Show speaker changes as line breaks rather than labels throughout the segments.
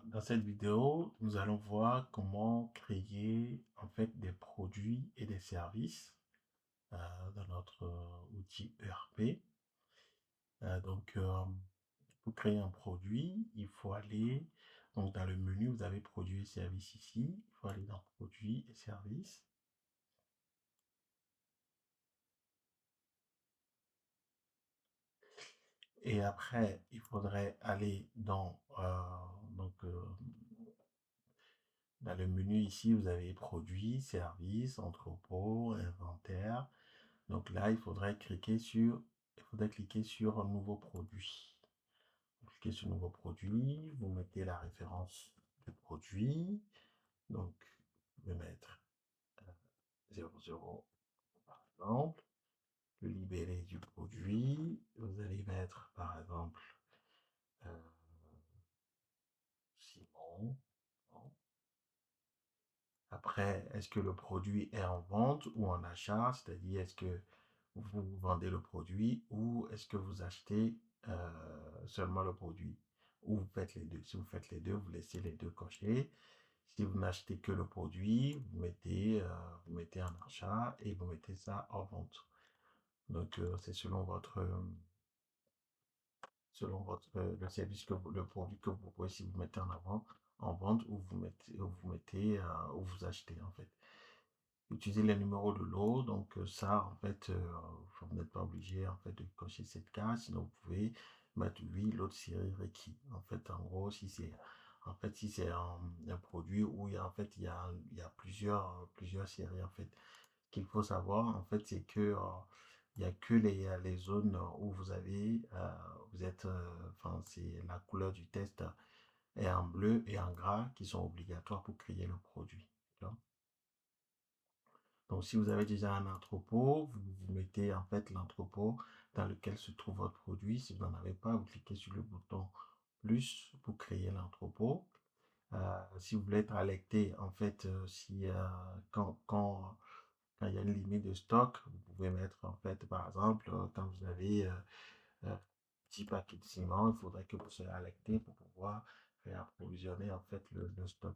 Dans cette vidéo, nous allons voir comment créer en fait des produits et des services dans notre outil ERP. Pour créer un produit, il faut aller donc dans le menu, vous avez produits et services ici. Il faut aller dans produits et services. Et après, il faudrait aller dans le menu ici, vous avez produits, services, entrepôt, inventaire. Donc là, il faudrait cliquer sur un nouveau produit. Vous cliquez sur nouveau produit, vous mettez la référence du produit. Donc, vous pouvez mettre 00 par exemple. Le libellé du produit, vous allez mettre par exemple euh, Simon. Bon. Après, est-ce que le produit est en vente ou en achat? C'est-à-dire, est-ce que vous vendez le produit ou est-ce que vous achetez seulement le produit? Ou vous faites les deux. Si vous faites les deux, vous laissez les deux cochés. Si vous n'achetez que le produit, vous mettez en achat et vous mettez ça en vente. Donc, c'est le service le produit que vous proposez, si vous mettez en avant, en vente ou ou vous achetez en fait. Utilisez les numéros de lot, donc ça en fait, vous n'êtes pas obligé en fait de cocher cette case, sinon vous pouvez mettre oui, l'autre série requis. En fait, en gros, si c'est un produit où il y a plusieurs séries en fait qu'il faut savoir en fait, c'est que il y a que les zones où enfin, c'est la couleur du test est en bleu et en gras qui sont obligatoires pour créer le produit. Donc, si vous avez déjà un entrepôt, vous mettez en fait l'entrepôt dans lequel se trouve votre produit. Si vous n'en avez pas, vous cliquez sur le bouton plus pour créer l'entrepôt. Si vous voulez être alerté, en fait, si quand il y a une limite de stock, vous pouvez mettre en fait, par exemple, quand vous avez 10 paquets de ciment, il faudrait que vous soyez alerté pour pouvoir réapprovisionner en fait le stock.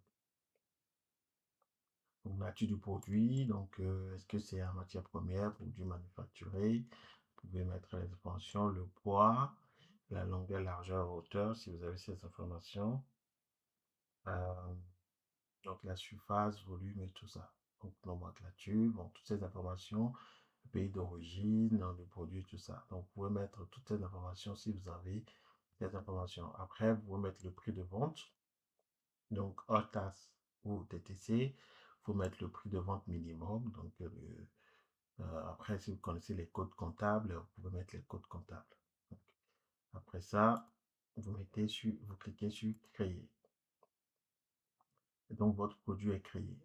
Donc, nature du produit, donc est-ce que c'est en matière première, produit manufacturé? Vous pouvez mettre les informations, le poids, la longueur, largeur, hauteur, si vous avez ces informations. Euh, donc la surface, volume et tout ça. Donc nomenclature, bon, toutes ces informations, le pays d'origine, le produit, tout ça. Donc vous pouvez mettre toutes ces informations si vous avez ces informations. Après, vous pouvez mettre le prix de vente. Donc hors taxe ou TTC, il faut mettre le prix de vente minimum. Donc après, si vous connaissez les codes comptables, vous pouvez mettre les codes comptables. Donc, après ça, vous cliquez sur créer. Et donc votre produit est créé.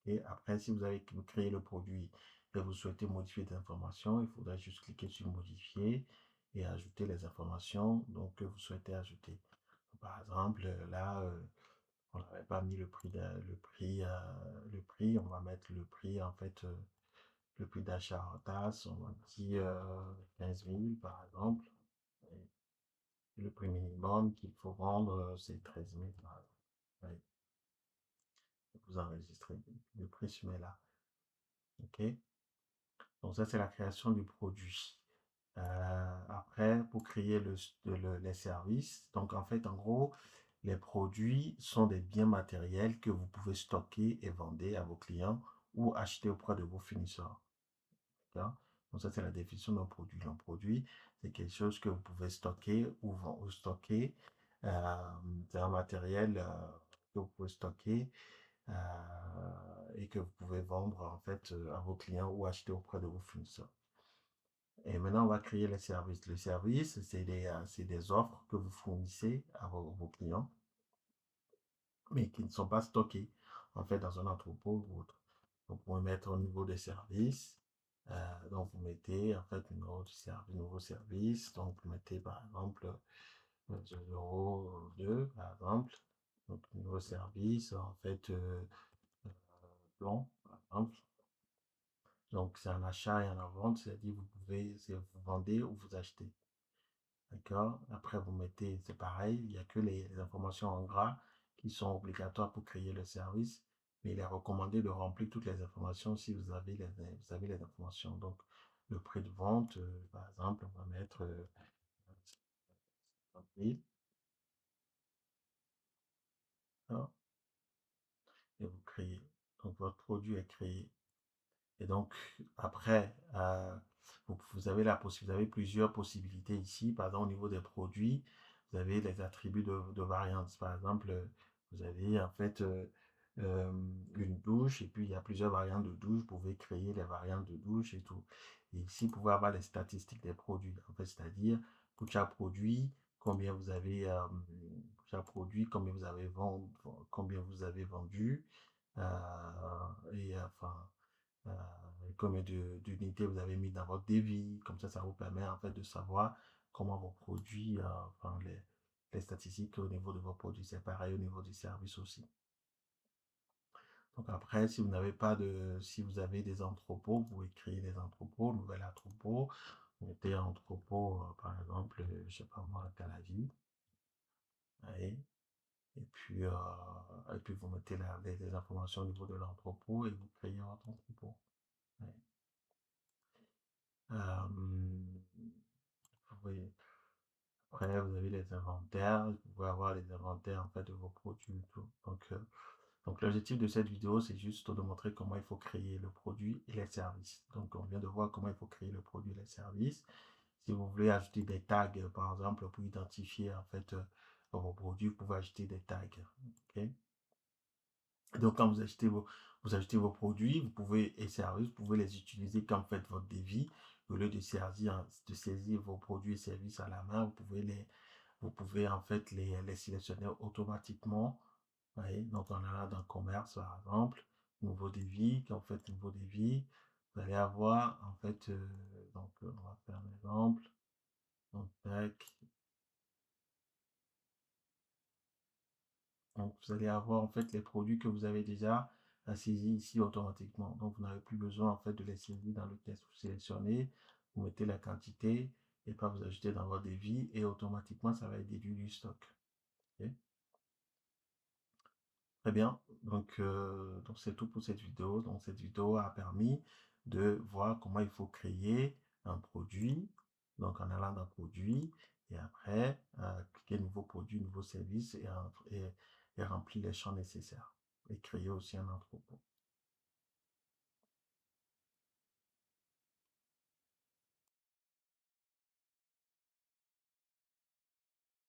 Et après, si vous créez le produit et vous souhaitez modifier des informations, il faudra juste cliquer sur modifier et ajouter les informations donc, que vous souhaitez ajouter. Par exemple, là, on n'avait pas mis le prix, on va mettre le prix, en fait, le prix d'achat en tasse, on va dire 15 000 par exemple. Et le prix minimum qu'il faut vendre, c'est 13 000 par exemple. Oui, vous enregistrez, le prix se met là. OK? Donc ça, c'est la création du produit. Après, pour créer les services, donc en fait, en gros, les produits sont des biens matériels que vous pouvez stocker et vendre à vos clients ou acheter auprès de vos fournisseurs. D'accord. Donc ça, c'est la définition d'un produit. Un produit, c'est quelque chose que vous pouvez stocker ou stocker. C'est un matériel que vous pouvez stocker et que vous pouvez vendre en fait à vos clients ou acheter auprès de vos fournisseurs. Et maintenant, on va créer les services. Le service, c'est des offres que vous fournissez à vos clients, mais qui ne sont pas stockées en fait dans un entrepôt ou autre. Donc, vous pouvez mettre au niveau des services. Donc, vous mettez en fait nouveau service. Donc, vous mettez par exemple 0,2 par exemple. Donc, nouveau service en fait plan par exemple. Donc, c'est un achat et un vente, c'est-à-dire vous vendez ou vous achetez. D'accord? Après, c'est pareil, il n'y a que les informations en gras qui sont obligatoires pour créer le service, mais il est recommandé de remplir toutes les informations si vous avez les informations. Donc, le prix de vente, par exemple, on va mettre 50 000, hein, et vous créez. Donc, votre produit est créé. Et donc, après, vous avez vous avez plusieurs possibilités ici. Par exemple, au niveau des produits, vous avez les attributs de variance. Par exemple, vous avez en fait une douche et puis il y a plusieurs variantes de douche. Vous pouvez créer les variantes de douche et tout. Et ici, vous pouvez avoir les statistiques des produits. En fait, c'est-à-dire, pour chaque produit, combien vous avez, pour chaque produit, combien vous avez vendu, et enfin, euh, combien d'unités vous avez mis dans votre devis. Comme ça vous permet en fait de savoir comment vos produits, enfin les statistiques au niveau de vos produits. C'est pareil au niveau du service aussi. Donc après, si vous n'avez pas si vous avez des entrepôts, vous pouvez créer des entrepôts, nouvel entrepôt. Vous mettez un entrepôt, par exemple, je sais pas moi, à Calavi. Allez. Et puis vous mettez les informations au niveau de l'entrepôt et vous créez votre entrepôt. Ouais. Vous voyez. Après, vous avez les inventaires, vous pouvez avoir les inventaires en fait de vos produits et tout. Donc l'objectif de cette vidéo, c'est juste de montrer comment il faut créer le produit et les services. Donc on vient de voir comment il faut créer le produit et les services. Si vous voulez ajouter des tags, par exemple, pour identifier en fait vos produits, vous pouvez ajouter des tags. Ok. Donc, quand vous achetez vos produits, vous pouvez, et services, vous pouvez les utiliser quand vous faites votre devis. Au lieu de saisir vos produits et services à la main, vous pouvez en fait les sélectionner automatiquement. Vous voyez, donc en allant dans commerce, par exemple, nouveau devis, quand vous faites nouveau devis, vous allez avoir en fait, donc on va faire un exemple. Donc, tac. Donc, vous allez avoir en fait les produits que vous avez déjà saisis ici automatiquement. Donc, vous n'avez plus besoin en fait de les saisir dans le test. Vous sélectionnez, vous mettez la quantité et pas vous ajoutez dans votre devis et automatiquement ça va être déduit du stock. Ok. Très bien. Donc c'est tout pour cette vidéo. Donc, cette vidéo a permis de voir comment il faut créer un produit. Donc, en allant dans produit et après, cliquer nouveau produit, nouveau service et remplir les champs nécessaires et créer aussi un entrepôt.